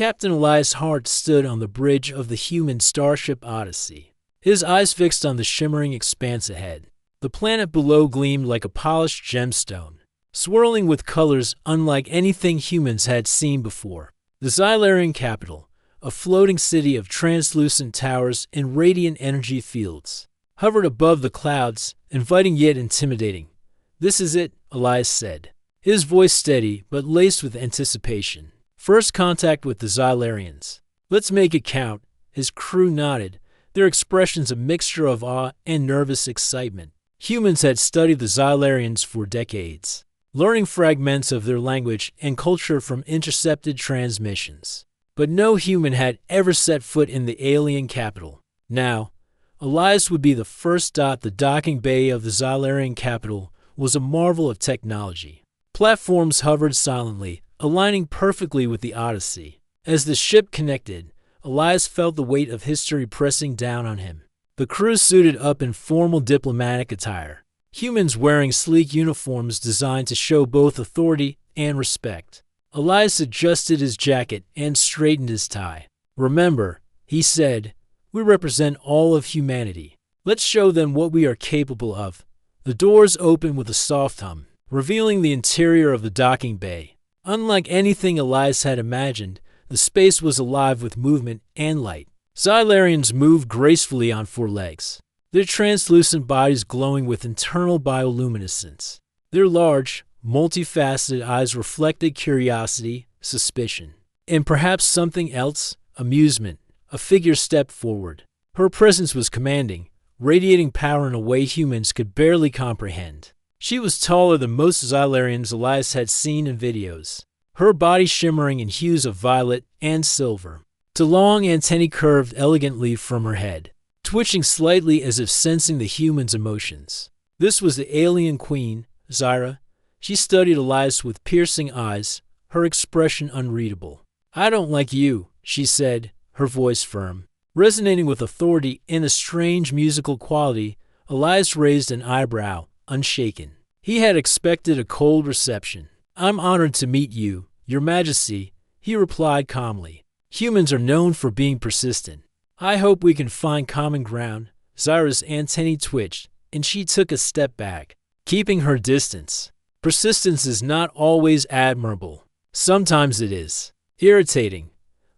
Captain Elias Hart stood on the bridge of the human starship Odyssey, his eyes fixed on the shimmering expanse ahead. The planet below gleamed like a polished gemstone, swirling with colors unlike anything humans had seen before. The Xylarian capital, a floating city of translucent towers and radiant energy fields, hovered above the clouds, inviting yet intimidating. "This is it," Elias said, his voice steady but laced with anticipation. "First contact with the Xylarians. Let's make it count." His crew nodded, their expressions a mixture of awe and nervous excitement. Humans had studied the Xylarians for decades, learning fragments of their language and culture from intercepted transmissions. But no human had ever set foot in the alien capital. Now, Elias would be the first. The docking bay of the Xylarian capital was a marvel of technology. Platforms hovered silently, aligning perfectly with the Odyssey. As the ship connected, Elias felt the weight of history pressing down on him. The crew suited up in formal diplomatic attire, humans wearing sleek uniforms designed to show both authority and respect. Elias adjusted his jacket and straightened his tie. "Remember," he said, "we represent all of humanity. Let's show them what we are capable of." The doors opened with a soft hum, revealing the interior of the docking bay. Unlike anything Elias had imagined, the space was alive with movement and light. Xylarians moved gracefully on four legs, their translucent bodies glowing with internal bioluminescence. Their large, multifaceted eyes reflected curiosity, suspicion, and perhaps something else, amusement. A figure stepped forward. Her presence was commanding, radiating power in a way humans could barely comprehend. She was taller than most Xylarians Elias had seen in videos, her body shimmering in hues of violet and silver. The long antennae curved elegantly from her head, twitching slightly as if sensing the human's emotions. This was the alien queen, Zyra. She studied Elias with piercing eyes, her expression unreadable. "I don't like you," she said, her voice firm. Resonating with authority and a strange musical quality, Elias raised an eyebrow, unshaken. He had expected a cold reception. "I'm honored to meet you, Your Majesty," he replied calmly. Humans are known for being persistent. "I hope we can find common ground." Zyra's antennae twitched, and she took a step back, keeping her distance. Persistence is not always admirable. Sometimes it is irritating.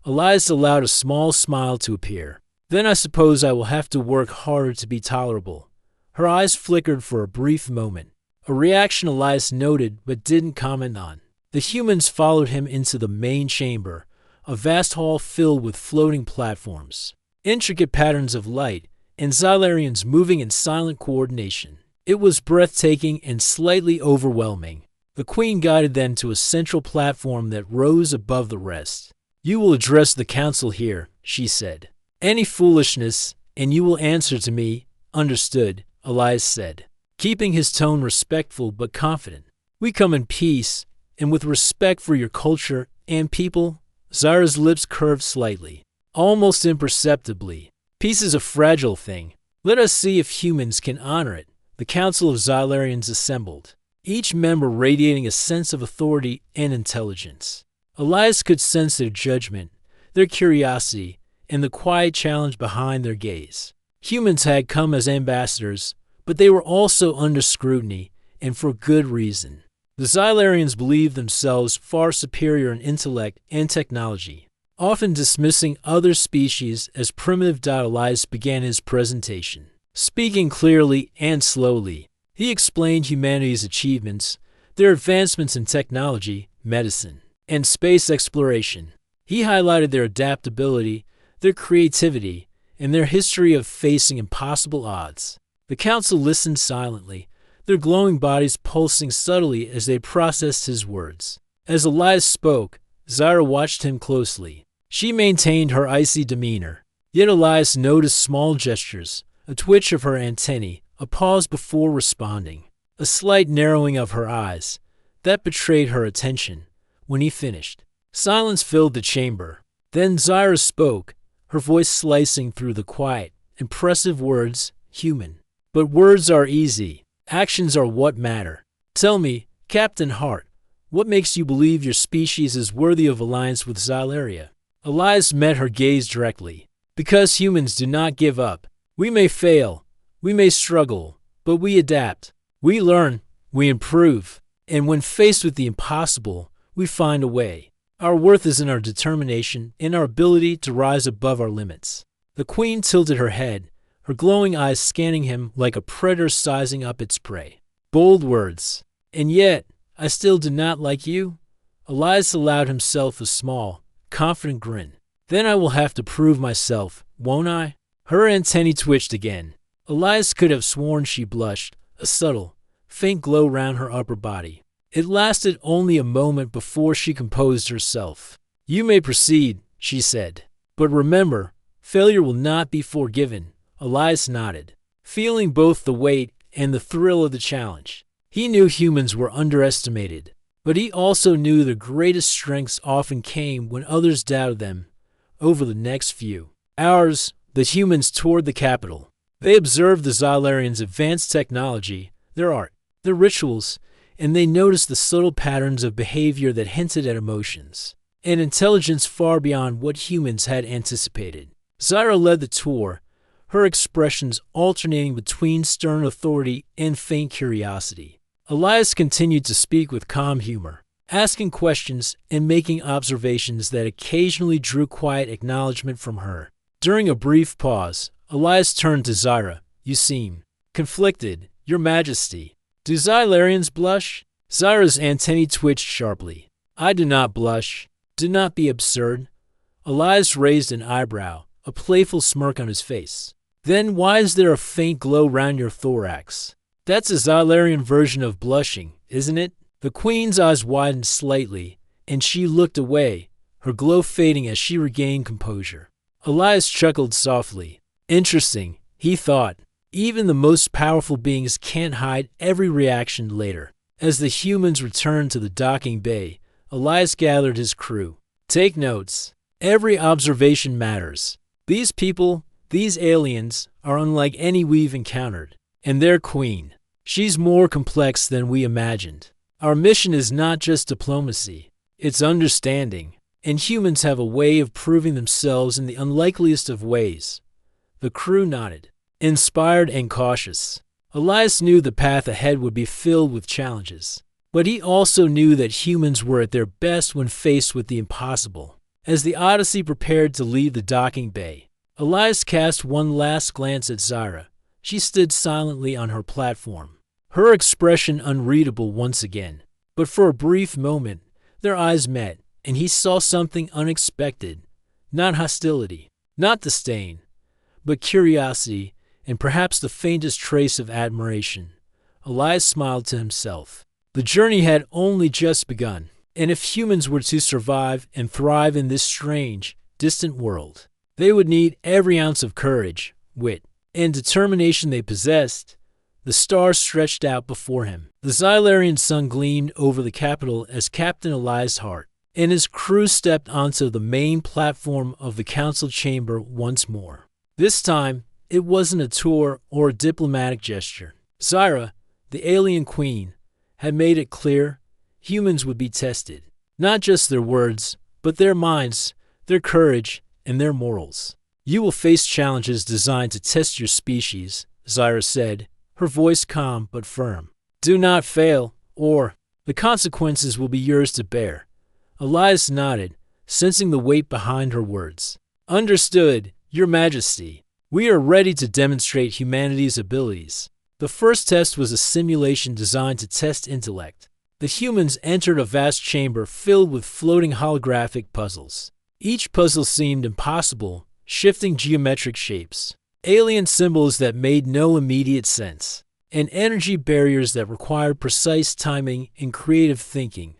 Elias allowed a small smile to appear. "Then I suppose I will have to work harder to be tolerable." Her eyes flickered for a brief moment, a reaction Elias noted but didn't comment on. The humans followed him into the main chamber, a vast hall filled with floating platforms, intricate patterns of light, and Xylarians moving in silent coordination. It was breathtaking and slightly overwhelming. The queen guided them to a central platform that rose above the rest. "You will address the council here," she said. "Any foolishness, and you will answer to me." "Understood," Elias said, keeping his tone respectful but confident. "We come in peace, and with respect for your culture and people." Zyra's lips curved slightly, almost imperceptibly. "Peace is a fragile thing. Let us see if humans can honor it." The Council of Xylarians assembled, each member radiating a sense of authority and intelligence. Elias could sense their judgment, their curiosity, and the quiet challenge behind their gaze. Humans had come as ambassadors, but they were also under scrutiny, and for good reason. The Xylarians believed themselves far superior in intellect and technology, often dismissing other species as primitive. Elias began his presentation. Speaking clearly and slowly, he explained humanity's achievements, their advancements in technology, medicine, and space exploration. He highlighted their adaptability, their creativity, and their history of facing impossible odds. The council listened silently, their glowing bodies pulsing subtly as they processed his words. As Elias spoke, Zyra watched him closely. She maintained her icy demeanor, yet Elias noticed small gestures, a twitch of her antennae, a pause before responding, a slight narrowing of her eyes. That betrayed her attention. When he finished, silence filled the chamber. Then Zyra spoke, her voice slicing through the quiet, impressive words, "Human. But words are easy. Actions are what matter. Tell me, Captain Hart, what makes you believe your species is worthy of alliance with Xylaria?" Elias met her gaze directly. Because humans do not give up. We may fail, we may struggle, but we adapt. We learn, we improve, and when faced with the impossible, we find a way. Our worth is in our determination, in our ability to rise above our limits. The queen tilted her head, her glowing eyes scanning him like a predator sizing up its prey. Bold words. And yet, I still do not like you? Elias allowed himself a small, confident grin. Then I will have to prove myself, won't I? Her antennae twitched again. Elias could have sworn she blushed, a subtle, faint glow round her upper body. It lasted only a moment before she composed herself. You may proceed, she said. But remember, failure will not be forgiven. Elias nodded, feeling both the weight and the thrill of the challenge. He knew humans were underestimated, but he also knew the greatest strengths often came when others doubted them. Over the next few hours, the humans toured the capital. They observed the Xylarians' advanced technology, their art, their rituals, and they noticed the subtle patterns of behavior that hinted at emotions and intelligence far beyond what humans had anticipated. Zyra led the tour, her expressions alternating between stern authority and faint curiosity. Elias continued to speak with calm humor, asking questions and making observations that occasionally drew quiet acknowledgement from her. During a brief pause, Elias turned to Zyra. You seem conflicted, Your Majesty. Do Xylarians blush? Zyra's antennae twitched sharply. I do not blush. Do not be absurd. Elias raised an eyebrow, a playful smirk on his face. Then why is there a faint glow round your thorax? That's a Xylarian version of blushing, isn't it? The queen's eyes widened slightly, and she looked away, her glow fading as she regained composure. Elias chuckled softly. Interesting, he thought. Even the most powerful beings can't hide every reaction later. As the humans returned to the docking bay, Elias gathered his crew. Take notes. Every observation matters. These people, these aliens, are unlike any we've encountered. And their queen. She's more complex than we imagined. Our mission is not just diplomacy. It's understanding. And humans have a way of proving themselves in the unlikeliest of ways. The crew nodded, inspired and cautious. Elias knew the path ahead would be filled with challenges. But he also knew that humans were at their best when faced with the impossible. As the Odyssey prepared to leave the docking bay, Elias cast one last glance at Zyra. She stood silently on her platform, her expression unreadable once again. But for a brief moment, their eyes met, and he saw something unexpected. Not hostility, not disdain, but curiosity and perhaps the faintest trace of admiration. Elias smiled to himself. The journey had only just begun, and if humans were to survive and thrive in this strange, distant world, they would need every ounce of courage, wit, and determination they possessed. The stars stretched out before him. The Xylarian sun gleamed over the capital as Captain Elias Hart and his crew stepped onto the main platform of the council chamber once more. This time, it wasn't a tour or a diplomatic gesture. Zyra, the alien queen, had made it clear humans would be tested. Not just their words, but their minds, their courage, and their morals. You will face challenges designed to test your species, Zyra said, her voice calm but firm. Do not fail, or the consequences will be yours to bear. Elias nodded, sensing the weight behind her words. Understood, Your Majesty. We are ready to demonstrate humanity's abilities. The first test was a simulation designed to test intellect. The humans entered a vast chamber filled with floating holographic puzzles. Each puzzle seemed impossible, shifting geometric shapes, alien symbols that made no immediate sense, and energy barriers that required precise timing and creative thinking.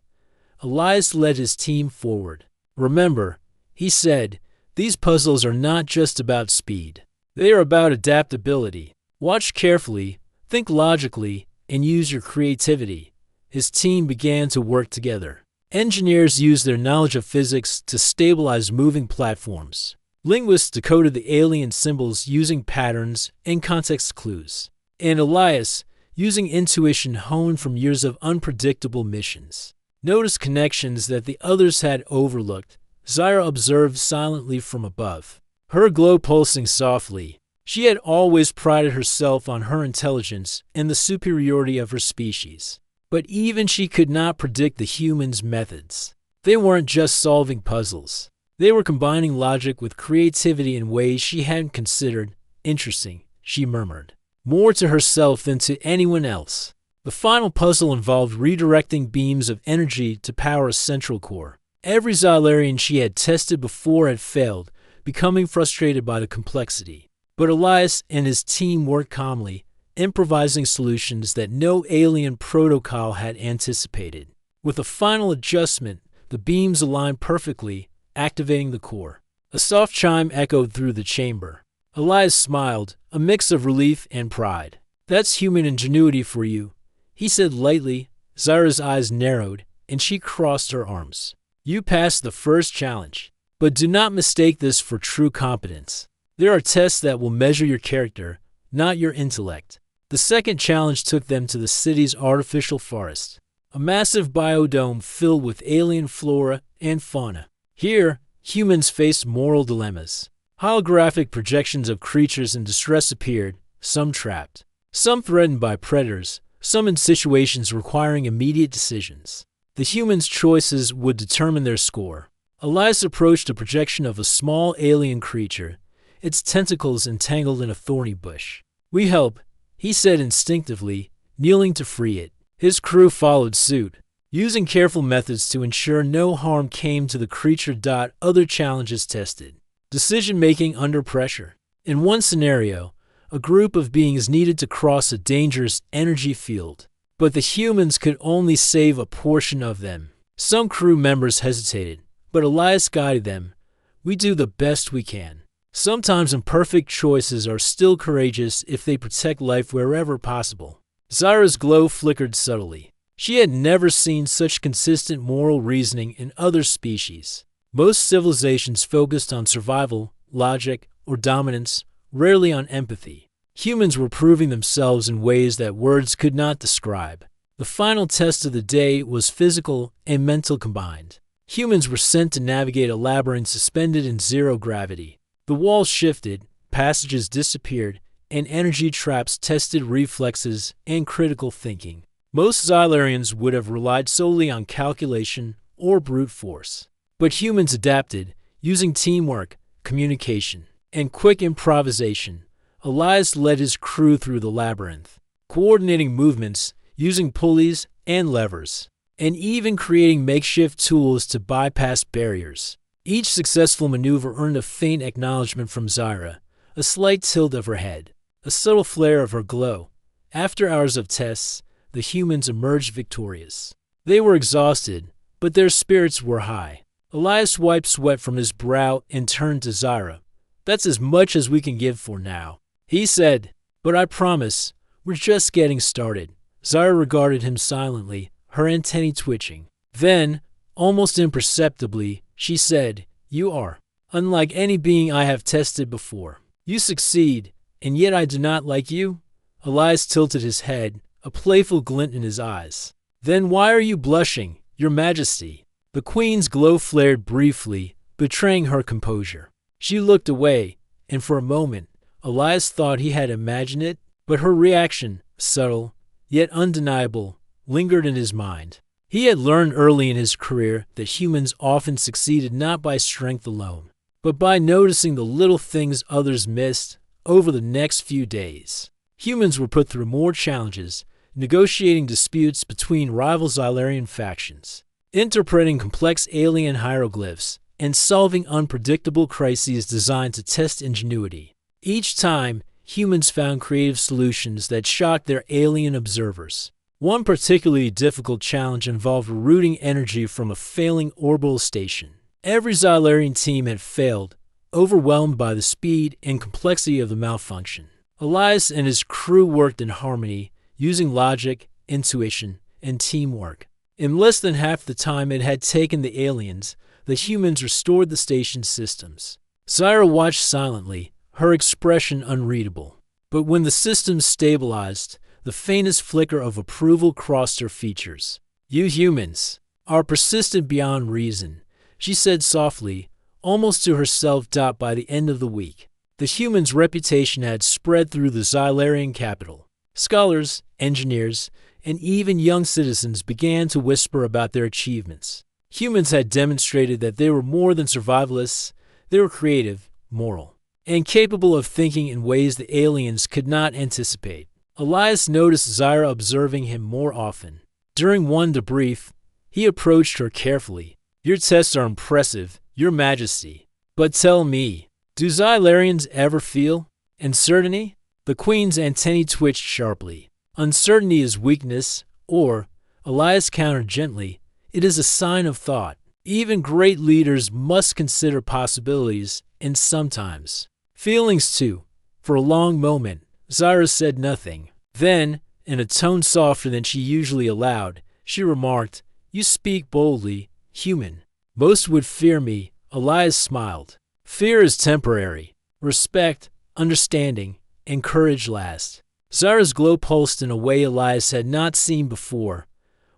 Elias led his team forward. Remember, he said, these puzzles are not just about speed. They are about adaptability. Watch carefully, think logically, and use your creativity. His team began to work together. Engineers used their knowledge of physics to stabilize moving platforms. Linguists decoded the alien symbols using patterns and context clues. And Elias, using intuition honed from years of unpredictable missions, noticed connections that the others had overlooked, Zyra observed silently from above, her glow pulsing softly. She had always prided herself on her intelligence and the superiority of her species. But even she could not predict the humans' methods. They weren't just solving puzzles. They were combining logic with creativity in ways she hadn't considered. Interesting, she murmured, more to herself than to anyone else. The final puzzle involved redirecting beams of energy to power a central core. Every Xylarian she had tested before had failed, becoming frustrated by the complexity. But Elias and his team worked calmly, improvising solutions that no alien protocol had anticipated. With a final adjustment, the beams aligned perfectly, activating the core. A soft chime echoed through the chamber. Elias smiled, a mix of relief and pride. "That's human ingenuity for you," he said lightly. Zyra's eyes narrowed, and she crossed her arms. "You passed the first challenge. But do not mistake this for true competence. There are tests that will measure your character, not your intellect." The second challenge took them to the city's artificial forest, a massive biodome filled with alien flora and fauna. Here, humans faced moral dilemmas. Holographic projections of creatures in distress appeared, some trapped, some threatened by predators, some in situations requiring immediate decisions. The humans' choices would determine their score. Elias approached a projection of a small alien creature, its tentacles entangled in a thorny bush. "We help," he said instinctively, kneeling to free it. His crew followed suit, using careful methods to ensure no harm came to the creature. Other challenges tested decision-making under pressure. In one scenario, a group of beings needed to cross a dangerous energy field, but the humans could only save a portion of them. Some crew members hesitated, but Elias guided them. "We do the best we can." Sometimes imperfect choices are still courageous if they protect life wherever possible. Zyra's glow flickered subtly. She had never seen such consistent moral reasoning in other species. Most civilizations focused on survival, logic, or dominance, rarely on empathy. Humans were proving themselves in ways that words could not describe. The final test of the day was physical and mental combined. Humans were sent to navigate a labyrinth suspended in zero gravity. The walls shifted, passages disappeared, and energy traps tested reflexes and critical thinking. Most Xylarians would have relied solely on calculation or brute force. But humans adapted, using teamwork, communication, and quick improvisation. Elias led his crew through the labyrinth, coordinating movements, using pulleys and levers, and even creating makeshift tools to bypass barriers. Each successful maneuver earned a faint acknowledgement from Zyra, a slight tilt of her head, a subtle flare of her glow. After hours of tests, the humans emerged victorious. They were exhausted, but their spirits were high. Elias wiped sweat from his brow and turned to Zyra. "That's as much as we can give for now," he said. "But I promise, we're just getting started." Zyra regarded him silently, her antennae twitching. Then, almost imperceptibly, she said, "You are unlike any being I have tested before. You succeed, and yet I do not like you." Elias tilted his head, a playful glint in his eyes. "Then why are you blushing, Your Majesty?" The Queen's glow flared briefly, betraying her composure. She looked away, and for a moment, Elias thought he had imagined it, but her reaction, subtle, yet undeniable, lingered in his mind. He had learned early in his career that humans often succeeded not by strength alone, but by noticing the little things others missed. Over the next few days, humans were put through more challenges, negotiating disputes between rival Xylarian factions, interpreting complex alien hieroglyphs, and solving unpredictable crises designed to test ingenuity. Each time, humans found creative solutions that shocked their alien observers. One particularly difficult challenge involved routing energy from a failing orbital station. Every Xylarian team had failed, overwhelmed by the speed and complexity of the malfunction. Elias and his crew worked in harmony, using logic, intuition, and teamwork. In less than half the time it had taken the aliens, the humans restored the station's systems. Zyra watched silently, her expression unreadable. But when the systems stabilized, the faintest flicker of approval crossed her features. "You humans are persistent beyond reason," she said softly, almost to herself. By the end of the week, the humans' reputation had spread through the Xylarian capital. Scholars, engineers, and even young citizens began to whisper about their achievements. Humans had demonstrated that they were more than survivalists. They were creative, moral, and capable of thinking in ways the aliens could not anticipate. Elias noticed Zyra observing him more often. During one debrief, he approached her carefully. "Your tests are impressive, Your Majesty. But tell me, do Xylarians ever feel uncertainty?" The Queen's antennae twitched sharply. "Uncertainty is weakness, or," Elias countered gently, "it is a sign of thought. Even great leaders must consider possibilities, and sometimes feelings too." For a long moment, Zyra said nothing. Then, in a tone softer than she usually allowed, she remarked, "You speak boldly, human. Most would fear me." Elias smiled. "Fear is temporary. Respect, understanding, and courage last." Zyra's glow pulsed in a way Elias had not seen before,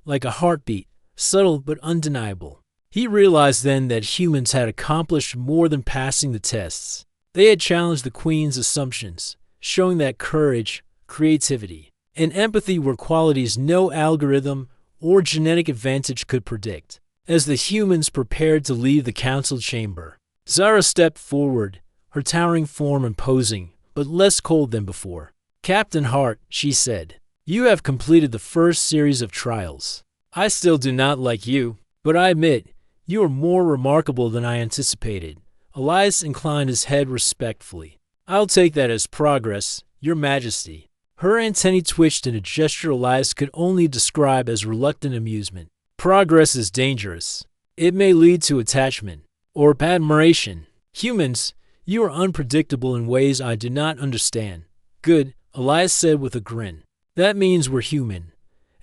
like a heartbeat, subtle but undeniable. He realized then that humans had accomplished more than passing the tests. They had challenged the Queen's assumptions, showing that courage, creativity, and empathy were qualities no algorithm or genetic advantage could predict. As the humans prepared to leave the council chamber, Zyra stepped forward, her towering form imposing, but less cold than before. "Captain Hart," she said, "you have completed the first series of trials. I still do not like you, but I admit you are more remarkable than I anticipated." Elias inclined his head respectfully. "I'll take that as progress, Your Majesty." Her antennae twitched in a gesture Elias could only describe as reluctant amusement. "Progress is dangerous. It may lead to attachment or admiration. Humans, you are unpredictable in ways I do not understand." "Good," Elias said with a grin. "That means we're human."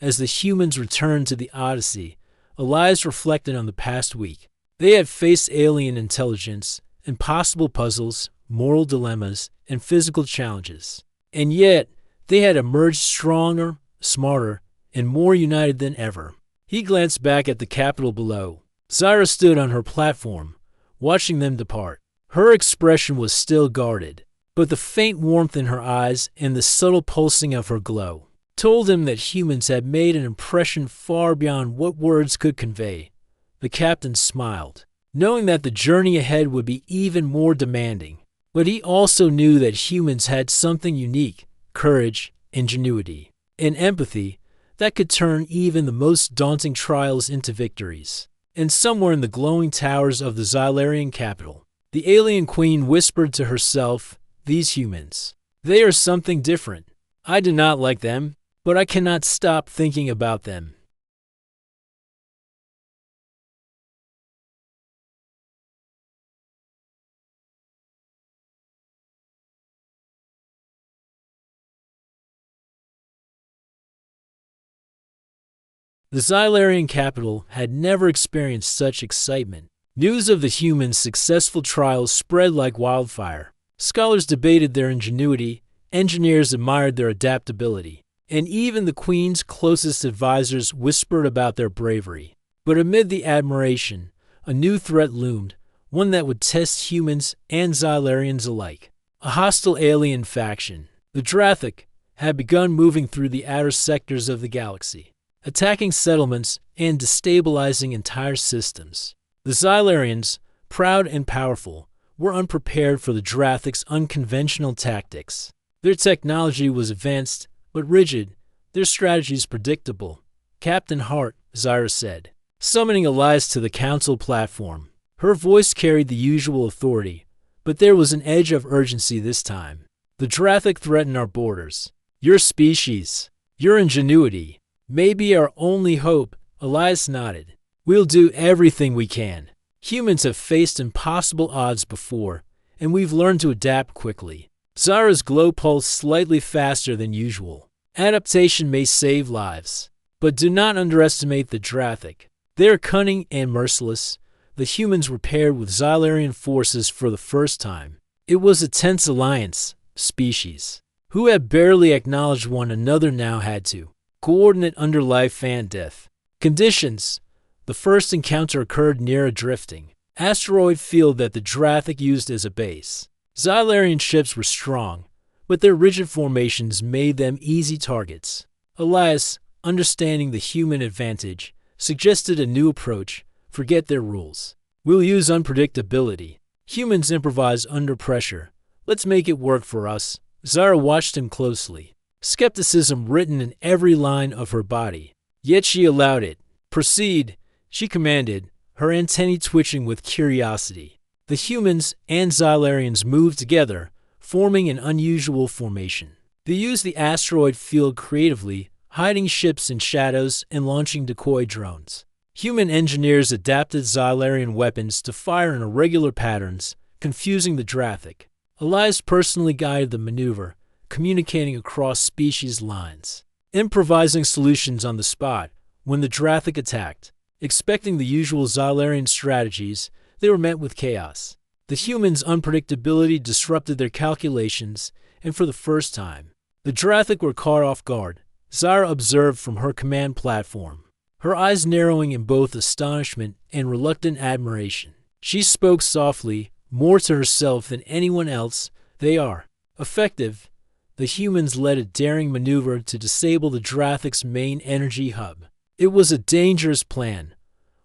As the humans returned to the Odyssey, Elias reflected on the past week. They had faced alien intelligence, impossible puzzles, moral dilemmas, and physical challenges. And yet, they had emerged stronger, smarter, and more united than ever. He glanced back at the capital below. Zyra stood on her platform, watching them depart. Her expression was still guarded, but the faint warmth in her eyes and the subtle pulsing of her glow told him that humans had made an impression far beyond what words could convey. The captain smiled, knowing that the journey ahead would be even more demanding. But he also knew that humans had something unique: courage, ingenuity, and empathy that could turn even the most daunting trials into victories. And somewhere in the glowing towers of the Xylarian capital, the alien queen whispered to herself, "These humans, they are something different. I do not like them, but I cannot stop thinking about them." The Xylarian capital had never experienced such excitement. News of the humans' successful trials spread like wildfire. Scholars debated their ingenuity, engineers admired their adaptability, and even the Queen's closest advisors whispered about their bravery. But amid the admiration, a new threat loomed, one that would test humans and Xylarians alike. A hostile alien faction, the Drathic, had begun moving through the outer sectors of the galaxy, attacking settlements and destabilizing entire systems. The Xylarians, proud and powerful, were unprepared for the Drathic's unconventional tactics. Their technology was advanced, but rigid, their strategies predictable. "Captain Hart," Zyra said, summoning Elias to the council platform. Her voice carried the usual authority, but there was an edge of urgency this time. "The Drathic threaten our borders. Your species, your ingenuity, may be our only hope." Elias nodded. "We'll do everything we can. Humans have faced impossible odds before, and we've learned to adapt quickly." Zyra's glow pulsed slightly faster than usual. "Adaptation may save lives, but do not underestimate the Drathic. They are cunning and merciless." The humans were paired with Xylarian forces for the first time. It was a tense alliance. Species, who had barely acknowledged one another, now had to coordinate under life and death conditions. The The first encounter occurred near a drifting asteroid field that the Drathic used as a base. Xylarian ships were strong, but their rigid formations made them easy targets. Elias, understanding the human advantage, suggested a new approach. Forget their rules. We'll use unpredictability. Humans improvise under pressure. Let's make it work for us. Zara watched him closely, skepticism written in every line of her body. Yet she allowed it. Proceed, she commanded, her antennae twitching with curiosity. The humans and Xylarians moved together, forming an unusual formation. They used the asteroid field creatively, hiding ships in shadows and launching decoy drones. Human engineers adapted Xylarian weapons to fire in irregular patterns, confusing the Drathic. Elias personally guided the maneuver, communicating across species lines, improvising solutions on the spot when the Drathic attacked. Expecting the usual Xylarian strategies, they were met with chaos. The humans' unpredictability disrupted their calculations, and for the first time, the Drathic were caught off guard. Zara observed from her command platform, her eyes narrowing in both astonishment and reluctant admiration. She spoke softly, more to herself than anyone else. They are effective. The humans led a daring maneuver to disable the Drathic's main energy hub. It was a dangerous plan.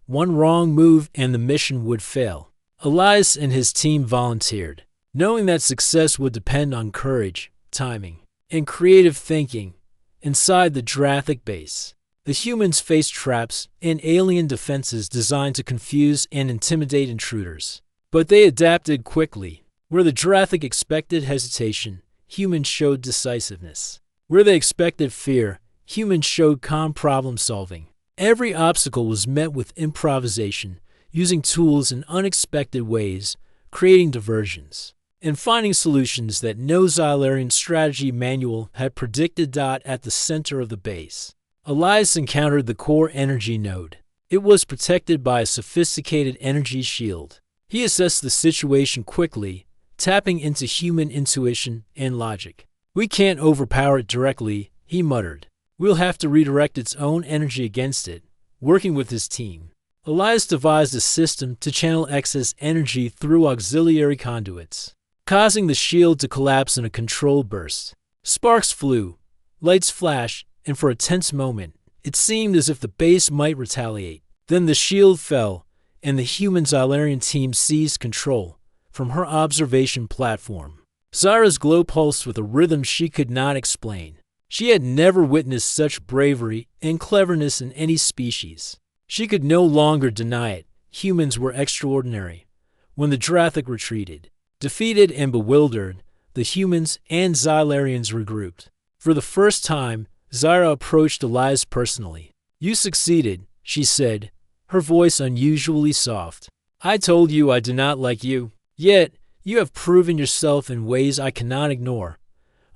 One wrong move and the mission would fail. Elias and his team volunteered, knowing that success would depend on courage, timing, and creative thinking. Inside the Drathic base, the humans faced traps and alien defenses designed to confuse and intimidate intruders. But they adapted quickly. Where the Drathic expected hesitation, humans showed decisiveness. Where they expected fear, humans showed calm problem-solving. Every obstacle was met with improvisation, using tools in unexpected ways, creating diversions, and finding solutions that no Xylarian strategy manual had predicted. At the center of the base, Elias encountered the core energy node. It was protected by a sophisticated energy shield. He assessed the situation quickly, tapping into human intuition and logic. We can't overpower it directly, he muttered. We'll have to redirect its own energy against it. Working with his team, Elias devised a system to channel excess energy through auxiliary conduits, causing the shield to collapse in a controlled burst. Sparks flew, lights flashed, and for a tense moment, it seemed as if the base might retaliate. Then the shield fell, and the human Xylarian team seized control from her observation platform. Zara's glow pulsed with a rhythm she could not explain. She had never witnessed such bravery and cleverness in any species. She could no longer deny it. Humans were extraordinary. When the Drathic retreated, defeated and bewildered, the humans and Xylarians regrouped. For the first time, Zara approached Elias personally. You succeeded, she said, her voice unusually soft. I told you I do not like you. Yet, you have proven yourself in ways I cannot ignore.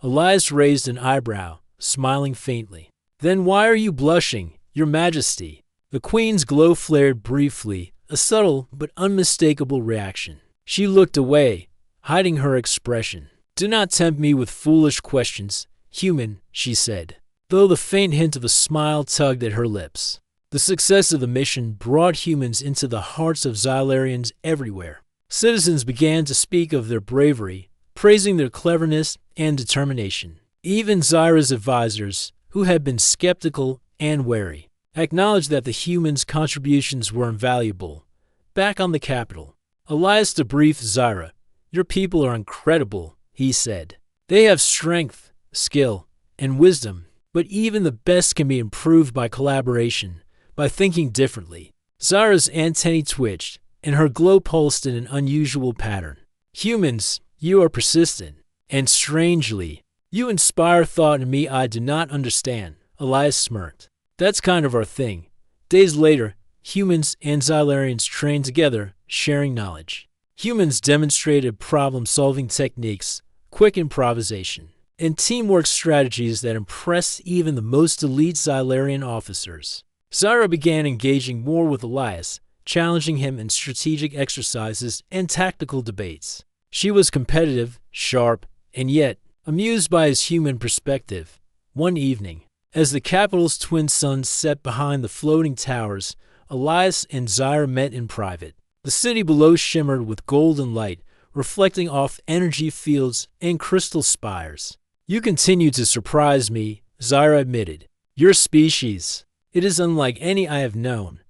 Elias raised an eyebrow, smiling faintly. Then why are you blushing, Your Majesty? The Queen's glow flared briefly, a subtle but unmistakable reaction. She looked away, hiding her expression. Do not tempt me with foolish questions, human, she said, though the faint hint of a smile tugged at her lips. The success of the mission brought humans into the hearts of Xylarians everywhere. Citizens began to speak of their bravery, praising their cleverness and determination. Even Zara's advisors, who had been skeptical and wary, acknowledged that the humans' contributions were invaluable. Back on the capital, Elias debriefed Zara. Your people are incredible, he said. They have strength, skill, and wisdom, but even the best can be improved by collaboration, by thinking differently. Zara's antennae twitched, and her glow pulsed in an unusual pattern. Humans, you are persistent, and strangely, you inspire thought in me I do not understand. Elias smirked. That's kind of our thing. Days later, humans and Xylarians trained together, sharing knowledge. Humans demonstrated problem-solving techniques, quick improvisation, and teamwork strategies that impressed even the most elite Xylarian officers. Zara began engaging more with Elias, challenging him in strategic exercises and tactical debates. She was competitive, sharp, and yet amused by his human perspective. One evening, as the capital's twin suns set behind the floating towers, Elias and Zyra met in private. The city below shimmered with golden light, reflecting off energy fields and crystal spires. "You continue to surprise me," Zyra admitted. "Your species. It is unlike any I have known."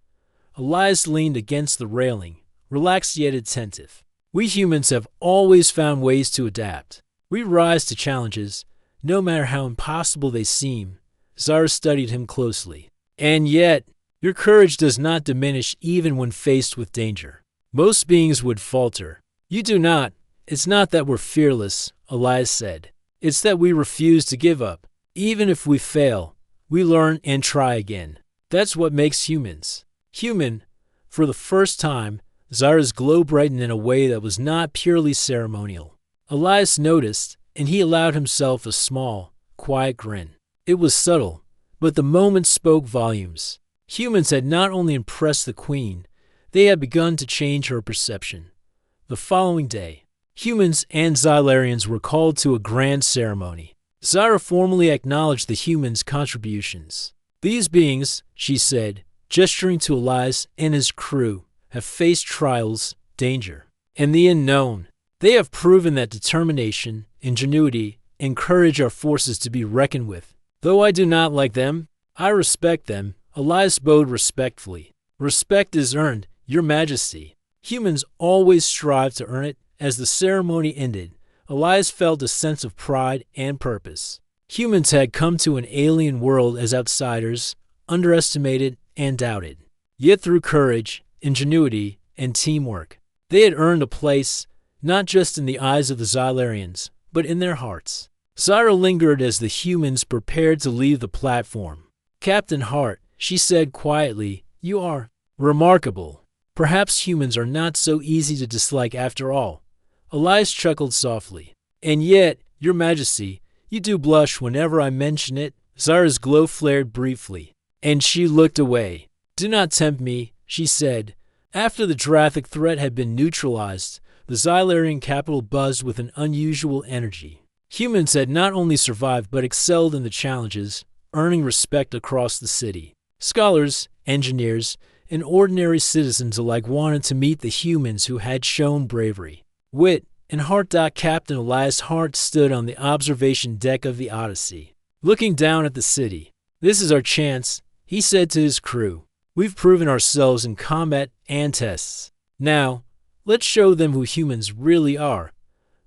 Elias leaned against the railing, relaxed yet attentive. "We humans have always found ways to adapt. We rise to challenges, no matter how impossible they seem." Zyra studied him closely. "And yet, your courage does not diminish even when faced with danger. Most beings would falter. You do not. It's not that we're fearless," Elias said. "It's that we refuse to give up. Even if we fail, we learn and try again. That's what makes humans human." For the first time, Zyra's glow brightened in a way that was not purely ceremonial. Elias noticed, and he allowed himself a small, quiet grin. It was subtle, but the moment spoke volumes. Humans had not only impressed the queen, they had begun to change her perception. The following day, humans and Xylarians were called to a grand ceremony. Zyra formally acknowledged the humans' contributions. "These beings," she said, gesturing to Elias and his crew, "have faced trials, danger, and the unknown. They have proven that determination, ingenuity, and courage are forces to be reckoned with. Though I do not like them, I respect them." Elias bowed respectfully. "Respect is earned, Your Majesty." Humans always strive to earn it. As the ceremony ended, Elias felt a sense of pride and purpose. Humans had come to an alien world as outsiders, underestimated and doubted. Yet through courage, ingenuity, and teamwork, they had earned a place, not just in the eyes of the Xylarians, but in their hearts. Zyra lingered as the humans prepared to leave the platform. "Captain Hart," she said quietly, "you are remarkable. Perhaps humans are not so easy to dislike after all." Elias chuckled softly. "And yet, Your Majesty, you do blush whenever I mention it." Zyra's glow flared briefly, and she looked away. "Do not tempt me," she said. After the Drathic threat had been neutralized, the Xylarian capital buzzed with an unusual energy. Humans had not only survived but excelled in the challenges, earning respect across the city. Scholars, engineers, and ordinary citizens alike wanted to meet the humans who had shown bravery, wit, and heart. Captain Elias Hart stood on the observation deck of the Odyssey, looking down at the city. "This is our chance," he said to his crew. "We've proven ourselves in combat and tests. Now, let's show them who humans really are."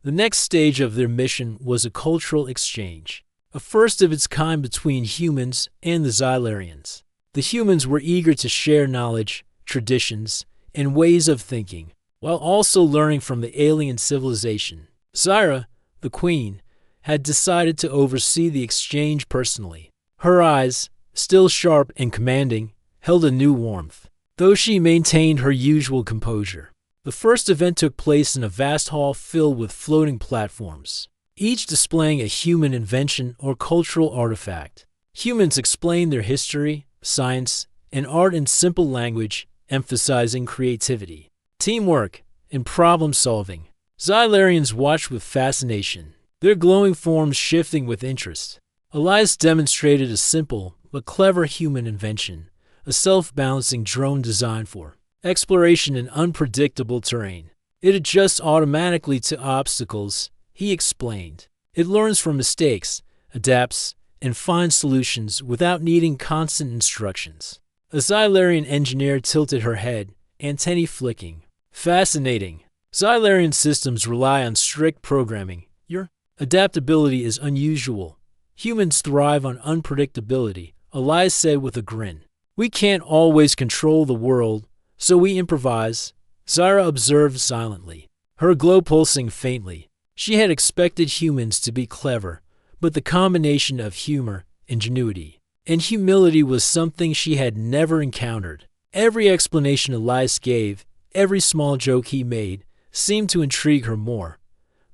The next stage of their mission was a cultural exchange, a first of its kind between humans and the Xylarians. The humans were eager to share knowledge, traditions, and ways of thinking, while also learning from the alien civilization. Zyra, the queen, had decided to oversee the exchange personally. Her eyes, still sharp and commanding, held a new warmth, though she maintained her usual composure. The first event took place in a vast hall filled with floating platforms, each displaying a human invention or cultural artifact. Humans explained their history, science, and art in simple language, emphasizing creativity, teamwork, and problem-solving. Xylarians watched with fascination, their glowing forms shifting with interest. Elias demonstrated a simple but clever human invention, a self-balancing drone designed for exploration in unpredictable terrain. "It adjusts automatically to obstacles," he explained. "It learns from mistakes, adapts, and finds solutions without needing constant instructions." A Xylarian engineer tilted her head, antennae flicking. "Fascinating. Xylarian systems rely on strict programming. Your adaptability is unusual. Humans thrive on unpredictability," Elias said with a grin. "We can't always control the world, so we improvise." Zyra observed silently, her glow pulsing faintly. She had expected humans to be clever, but the combination of humor, ingenuity, and humility was something she had never encountered. Every explanation Elias gave, every small joke he made, seemed to intrigue her more.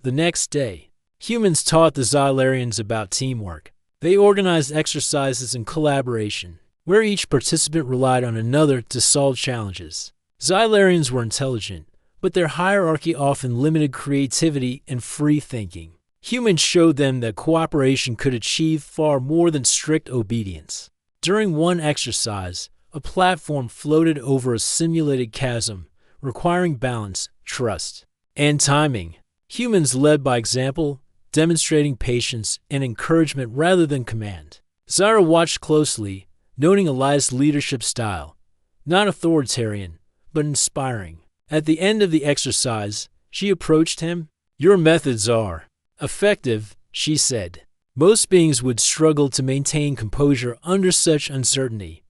The next day, humans taught the Xylarians about teamwork. They organized exercises and collaboration, where each participant relied on another to solve challenges. Xylarians were intelligent, but their hierarchy often limited creativity and free thinking. Humans showed them that cooperation could achieve far more than strict obedience. During one exercise, A platform floated over a simulated chasm, requiring balance, trust, and timing. Humans led by example, demonstrating patience and encouragement rather than command. Zyra watched closely, noting Elias' leadership style, not authoritarian, but inspiring. At the end of the exercise, she approached him. "Your methods are effective," she said. "Most beings would struggle to maintain composure under such uncertainty."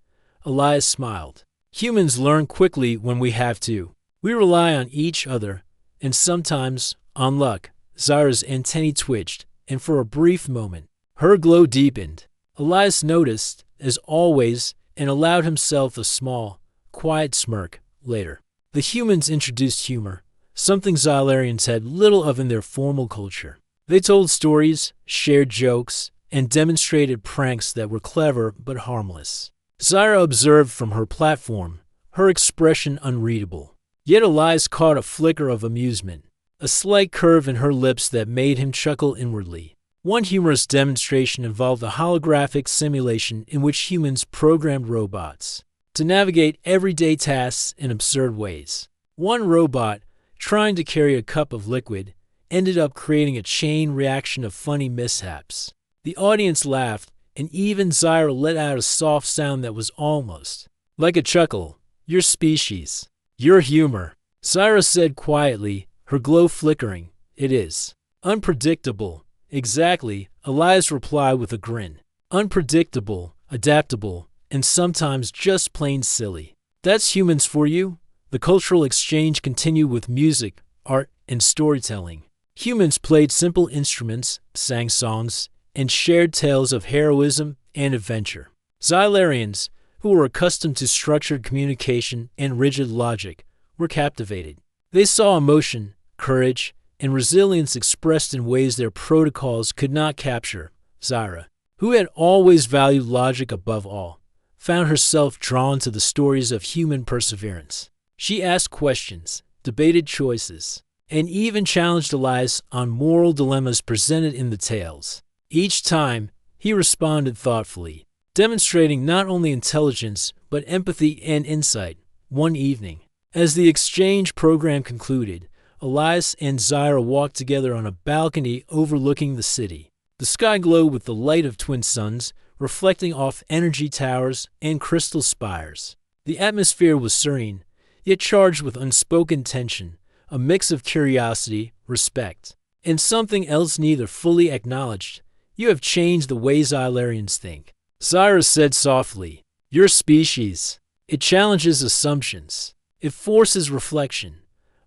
Elias smiled. "Humans learn quickly when we have to. We rely on each other, and sometimes on luck." Zyra's antennae twitched, and for a brief moment, her glow deepened. Elias noticed, as always, and allowed himself a small, quiet smirk. Later, the humans introduced humor, something Xylarians had little of in their formal culture. They told stories, shared jokes, and demonstrated pranks that were clever but harmless. Zyra observed from her platform, her expression unreadable. Yet Elias caught a flicker of amusement, a slight curve in her lips that made him chuckle inwardly. One humorous demonstration involved a holographic simulation in which humans programmed robots to navigate everyday tasks in absurd ways. One robot, trying to carry a cup of liquid, ended up creating a chain reaction of funny mishaps. The audience laughed, and even Zyra let out a soft sound that was almost like a chuckle. "Your species. Your humor," Zyra said quietly, her glow flickering. "It is unpredictable." "Exactly," Elias replied with a grin. "Unpredictable, adaptable, and sometimes just plain silly. That's humans for you." The cultural exchange continued with music, art, and storytelling. Humans played simple instruments, sang songs, and shared tales of heroism and adventure. Xylarians, who were accustomed to structured communication and rigid logic, were captivated. They saw emotion, courage, and resilience expressed in ways their protocols could not capture. Zyra, who had always valued logic above all, found herself drawn to the stories of human perseverance. She asked questions, debated choices, and even challenged Elias on moral dilemmas presented in the tales. Each time, he responded thoughtfully, demonstrating not only intelligence but empathy and insight. One evening, as the exchange program concluded, Elias and Zyra walked together on a balcony overlooking the city. The sky glowed with the light of twin suns, reflecting off energy towers and crystal spires. The atmosphere was serene, yet charged with unspoken tension, a mix of curiosity, respect, and something else neither fully acknowledged. "You have changed the way Xylarians think," Zyra said softly. "Your species. It challenges assumptions. It forces reflection."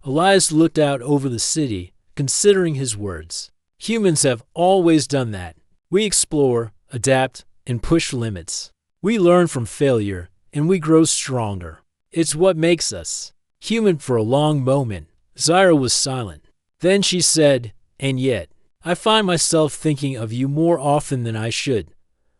Elias looked out over the city, considering his words. "Humans have always done that. We explore, adapt, and push limits. We learn from failure, and we grow stronger. It's what makes us human." For a long moment, Zyra was silent. Then she said, "And yet, I find myself thinking of you more often than I should."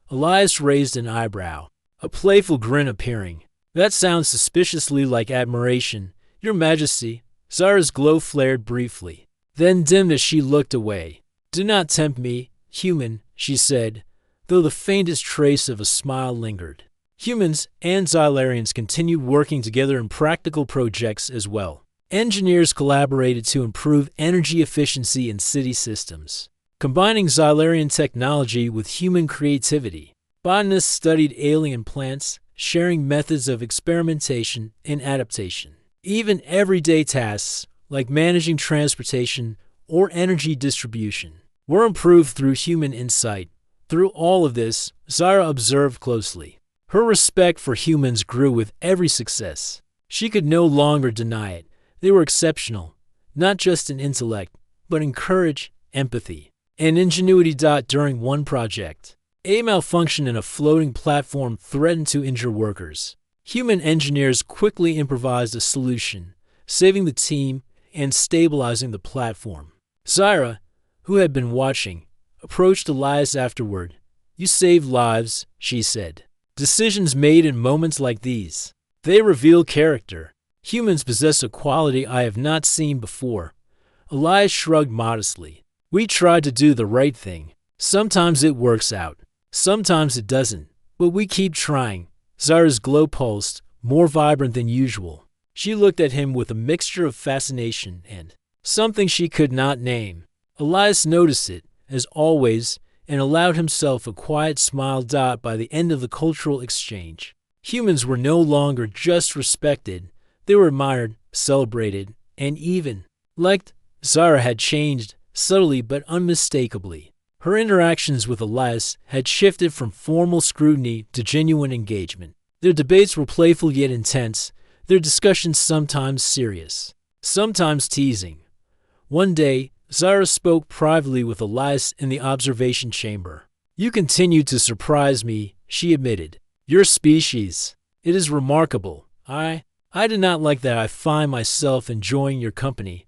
Elias raised an eyebrow, a playful grin appearing. "That sounds suspiciously like admiration, Your Majesty." Zyra's glow flared briefly, then dimmed as she looked away. "Do not tempt me, human," she said, though the faintest trace of a smile lingered. Humans and Xylarians continued working together in practical projects as well. Engineers collaborated to improve energy efficiency in city systems, combining Xylarian technology with human creativity. Botanists studied alien plants, sharing methods of experimentation and adaptation. Even everyday tasks, like managing transportation or energy distribution, were improved through human insight. Through all of this, Zyra observed closely. Her respect for humans grew with every success. She could no longer deny it. They were exceptional, not just in intellect, but in courage, empathy, and ingenuity. During one project, a malfunction in a floating platform threatened to injure workers. Human engineers quickly improvised a solution, saving the team and stabilizing the platform. Zyra, who had been watching, approached Elias afterward. "You saved lives," she said. "Decisions made in moments like these, they reveal character. Humans possess a quality I have not seen before." Elias shrugged modestly. "We try to do the right thing. Sometimes it works out, sometimes it doesn't, but we keep trying." Zara's glow pulsed, more vibrant than usual. She looked at him with a mixture of fascination and something she could not name. Elias noticed it, as always, and allowed himself a quiet smile. By the end of the cultural exchange, humans were no longer just respected, they were admired, celebrated, and even liked. Zara had changed, subtly but unmistakably. Her interactions with Elias had shifted from formal scrutiny to genuine engagement. Their debates were playful yet intense, their discussions sometimes serious, sometimes teasing. One day, Zara spoke privately with Elias in the observation chamber. "You continue to surprise me," she admitted. "Your species. It is remarkable. I did not like that. I find myself enjoying your company."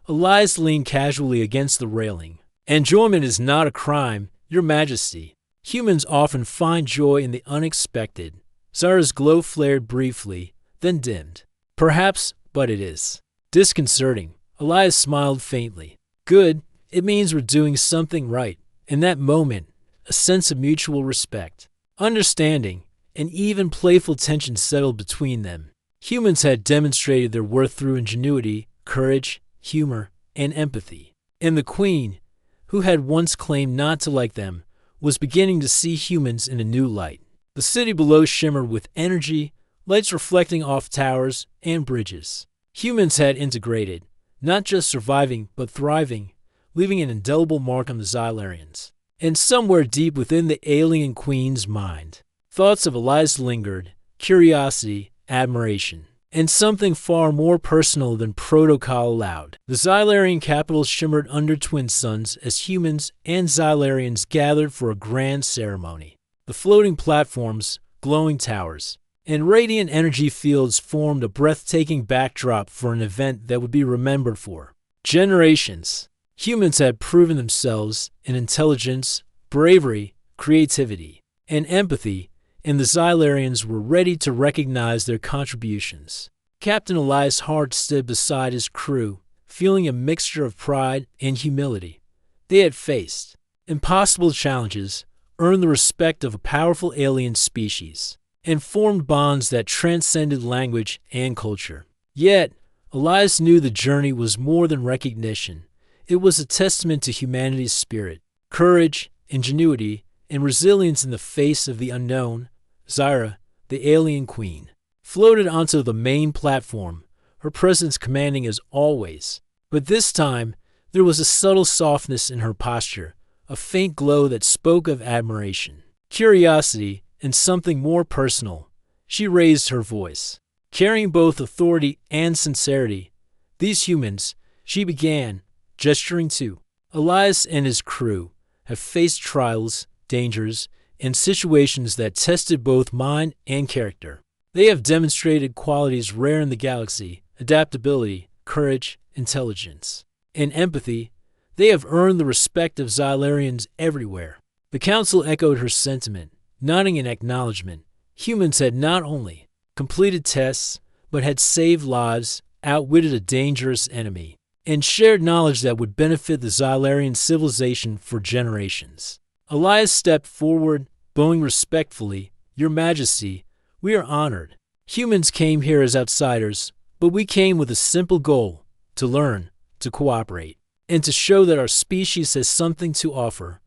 Elias leaned casually against the railing. "Enjoyment is not a crime, Your Majesty. Humans often find joy in the unexpected." Zara's glow flared briefly, then dimmed. "Perhaps, but it is disconcerting." Elias smiled faintly. "Good. It means we're doing something right." In that moment, a sense of mutual respect, understanding, and even playful tension settled between them. Humans had demonstrated their worth through ingenuity, courage, humor, and empathy. And the Queen, who had once claimed not to like them, was beginning to see humans in a new light. The city below shimmered with energy, lights reflecting off towers and bridges. Humans had integrated, not just surviving but thriving, leaving an indelible mark on the Xylarians. And somewhere deep within the alien queen's mind, thoughts of Elias lingered, curiosity, admiration, and something far more personal than protocol allowed. The Xylarian capital shimmered under twin suns as humans and Xylarians gathered for a grand ceremony. The floating platforms, glowing towers, and radiant energy fields formed a breathtaking backdrop for an event that would be remembered for generations. Humans had proven themselves in intelligence, bravery, creativity, and empathy, and the Xylarians were ready to recognize their contributions. Captain Elias Hart stood beside his crew, feeling a mixture of pride and humility. They had faced impossible challenges, earned the respect of a powerful alien species, and formed bonds that transcended language and culture. Yet, Elias knew the journey was more than recognition. It was a testament to humanity's spirit, courage, ingenuity, and resilience in the face of the unknown. Zara, the alien queen, floated onto the main platform, her presence commanding as always. But this time, there was a subtle softness in her posture, a faint glow that spoke of admiration, curiosity, and something more personal. She raised her voice, carrying both authority and sincerity. "These humans," she began, gesturing to Elias and his crew, "have faced trials, dangers, and situations that tested both mind and character. They have demonstrated qualities rare in the galaxy: adaptability, courage, intelligence, and empathy. They have earned the respect of Xylarians everywhere." The council echoed her sentiment, nodding in acknowledgement. Humans had not only completed tests, but had saved lives, outwitted a dangerous enemy, and shared knowledge that would benefit the Xylarian civilization for generations. Elias stepped forward, bowing respectfully. "Your Majesty, we are honored. Humans came here as outsiders, but we came with a simple goal: to learn, to cooperate, and to show that our species has something to offer.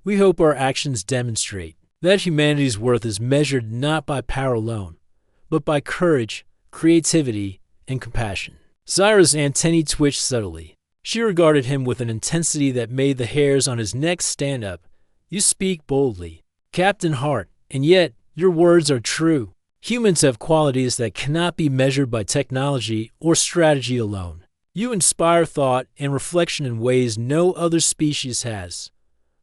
We hope our actions demonstrate that humanity's worth is measured not by power alone, but by courage, creativity, and compassion." Zara's antennae twitched subtly. She regarded him with an intensity that made the hairs on his neck stand up. "You speak boldly, Captain Hart, and yet your words are true. Humans have qualities that cannot be measured by technology or strategy alone. You inspire thought and reflection in ways no other species has."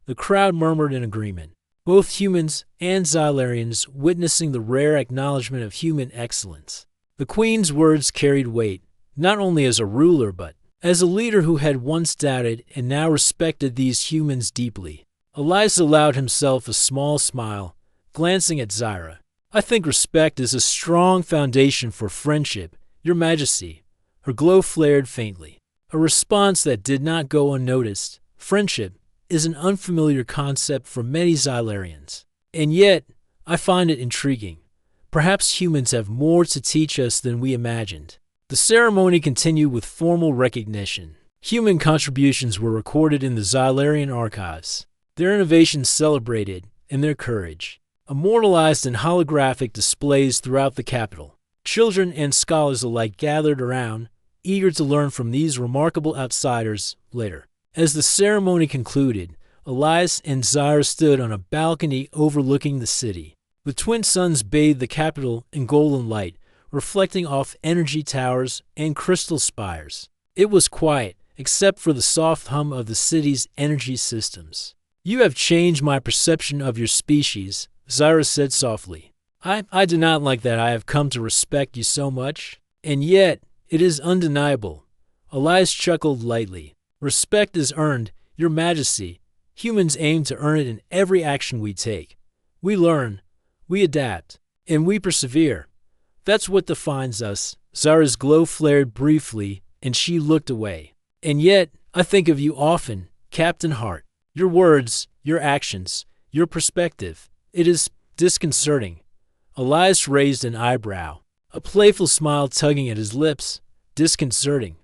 The crowd murmured in agreement, both humans and Xylarians witnessing the rare acknowledgement of human excellence. The Queen's words carried weight, not only as a ruler but as a leader who had once doubted and now respected these humans deeply. Elias allowed himself a small smile, glancing at Zara. "I think respect is a strong foundation for friendship, Your Majesty." Her glow flared faintly, a response that did not go unnoticed. Friendship is an unfamiliar concept for many Xylarians, and yet I find it intriguing. Perhaps humans have more to teach us than we imagined. The ceremony continued with formal recognition. Human contributions were recorded in the Xylarian archives, their innovations celebrated, and their courage immortalized in holographic displays throughout the capital. Children and scholars alike gathered around, eager to learn from these remarkable outsiders later. As the ceremony concluded, Elias and Zyra stood on a balcony overlooking the city. The twin suns bathed the capital in golden light, reflecting off energy towers and crystal spires. It was quiet, except for the soft hum of the city's energy systems. "You have changed my perception of your species," Zyra said softly. I do not like that I have come to respect you so much. And yet, it is undeniable." Elias chuckled lightly. "Respect is earned, Your Majesty. Humans aim to earn it in every action we take. We learn, we adapt, and we persevere. That's what defines us." Zyra's glow flared briefly, and she looked away. "And yet, I think of you often, Captain Hart. Your words, your actions, your perspective. It is disconcerting." Elias raised an eyebrow, a playful smile tugging at his lips. "Disconcerting?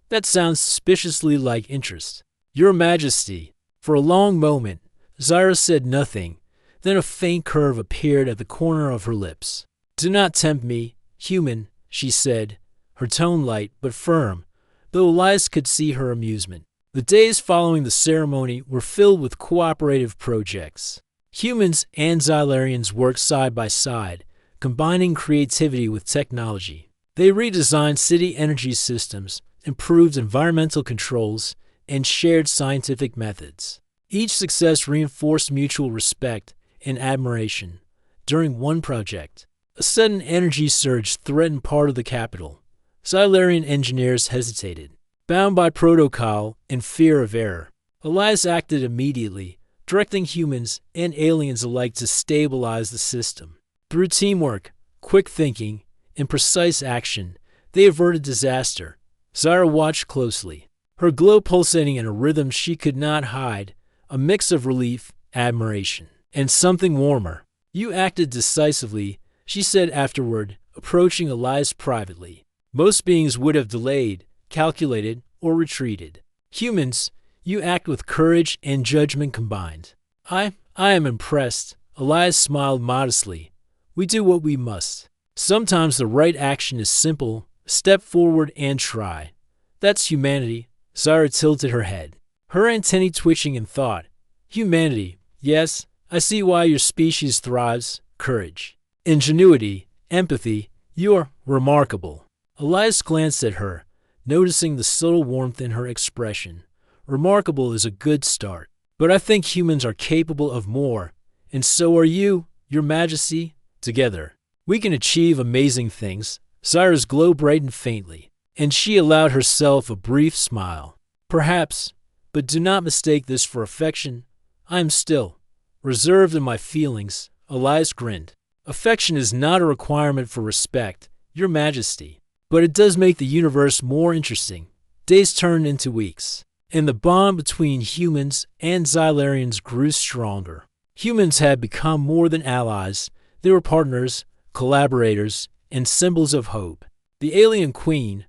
That sounds suspiciously like interest." "Your Majesty." For a long moment, Zyra said nothing. Then a faint curve appeared at the corner of her lips. "Do not tempt me, human," she said, her tone light but firm, though Elias could see her amusement. The days following the ceremony were filled with cooperative projects. Humans and Xylarians worked side by side, combining creativity with technology. They redesigned city energy systems, improved environmental controls, and shared scientific methods. Each success reinforced mutual respect and admiration. During one project, a sudden energy surge threatened part of the capital. Xylarian engineers hesitated, bound by protocol and fear of error. Elias acted immediately, directing humans and aliens alike to stabilize the system. Through teamwork, quick thinking, and precise action, they averted disaster. Zyra watched closely, her glow pulsating in a rhythm she could not hide, a mix of relief, admiration, and something warmer. "You acted decisively," she said afterward, approaching Elias privately. "Most beings would have delayed, calculated, or retreated. Humans, you act with courage and judgment combined." I am impressed." Elias smiled modestly. "We do what we must. Sometimes the right action is simple. Step forward and try. That's humanity." Zyra tilted her head, her antennae twitching in thought. "Humanity, yes, I see why your species thrives. Courage, ingenuity, empathy. You're remarkable." Elias glanced at her, noticing the subtle warmth in her expression. "Remarkable is a good start. But I think humans are capable of more, and so are you, Your Majesty. Together, we can achieve amazing things." Zyra's glow brightened faintly, and she allowed herself a brief smile. "Perhaps, but do not mistake this for affection. I am still reserved in my feelings." Elias grinned. "Affection is not a requirement for respect, Your Majesty, but it does make the universe more interesting." Days turned into weeks, and the bond between humans and Xylarians grew stronger. Humans had become more than allies. They were partners, collaborators, and symbols of hope. The alien queen,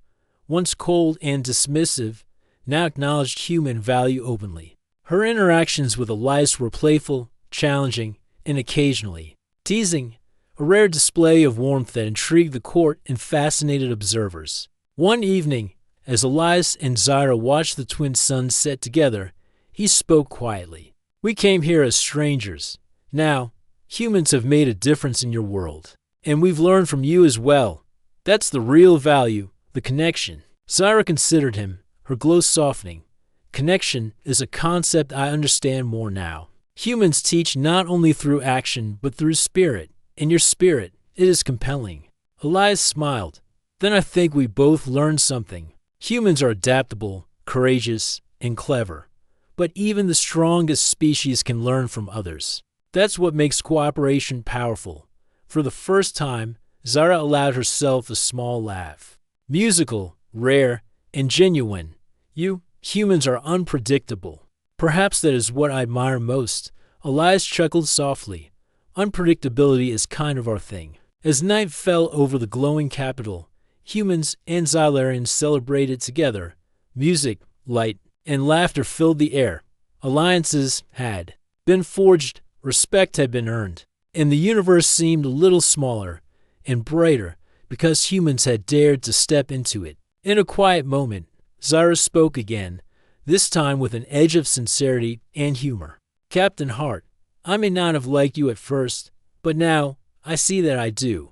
once cold and dismissive, now acknowledged human value openly. Her interactions with Elias were playful, challenging, and occasionally teasing, a rare display of warmth that intrigued the court and fascinated observers. One evening, as Elias and Zyra watched the twin suns set together, he spoke quietly. "We came here as strangers. Now, humans have made a difference in your world, and we've learned from you as well. That's the real value, the connection." Zyra considered him, her glow softening. "Connection is a concept I understand more now. Humans teach not only through action, but through spirit. And your spirit, it is compelling." Elias smiled. "Then I think we both learned something. Humans are adaptable, courageous, and clever. But even the strongest species can learn from others. That's what makes cooperation powerful." For the first time, Zyra allowed herself a small laugh. Musical, rare, and genuine. "You humans are unpredictable. Perhaps that is what I admire most." Elias chuckled softly. "Unpredictability is kind of our thing." As night fell over the glowing capital, humans and Xylarians celebrated together. Music, light, and laughter filled the air. Alliances had been forged, respect had been earned, and the universe seemed a little smaller and brighter because humans had dared to step into it. In a quiet moment, Zyra spoke again, this time with an edge of sincerity and humor. Captain Hart, I may not have liked you at first, but now I see that I do.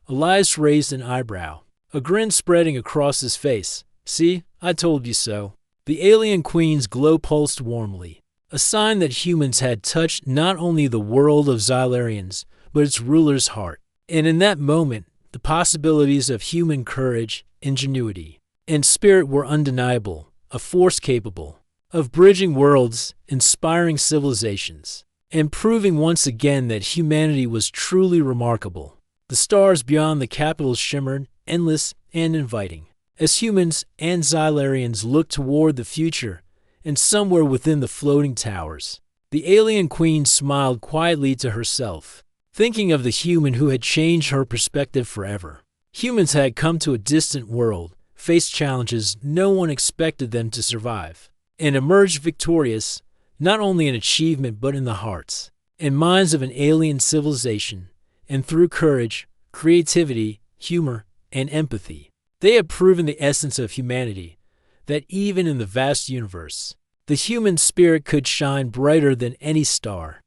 Elias raised an eyebrow, a grin spreading across his face. See, I told you so. The alien queen's glow pulsed warmly, a sign that humans had touched not only the world of Xylarians, but its ruler's heart. And in that moment, the possibilities of human courage, ingenuity, and spirit were undeniable, a force capable of bridging worlds, inspiring civilizations, and proving once again that humanity was truly remarkable. The stars beyond the capital shimmered, endless and inviting, as humans and Xylarians looked toward the future, and somewhere within the floating towers, the alien queen smiled quietly to herself, thinking of the human who had changed her perspective forever. Humans had come to a distant world, faced challenges no one expected them to survive, and emerged victorious, not only in achievement but in the hearts and minds of an alien civilization, and through courage, creativity, humor, and empathy. They had proven the essence of humanity, that even in the vast universe, the human spirit could shine brighter than any star.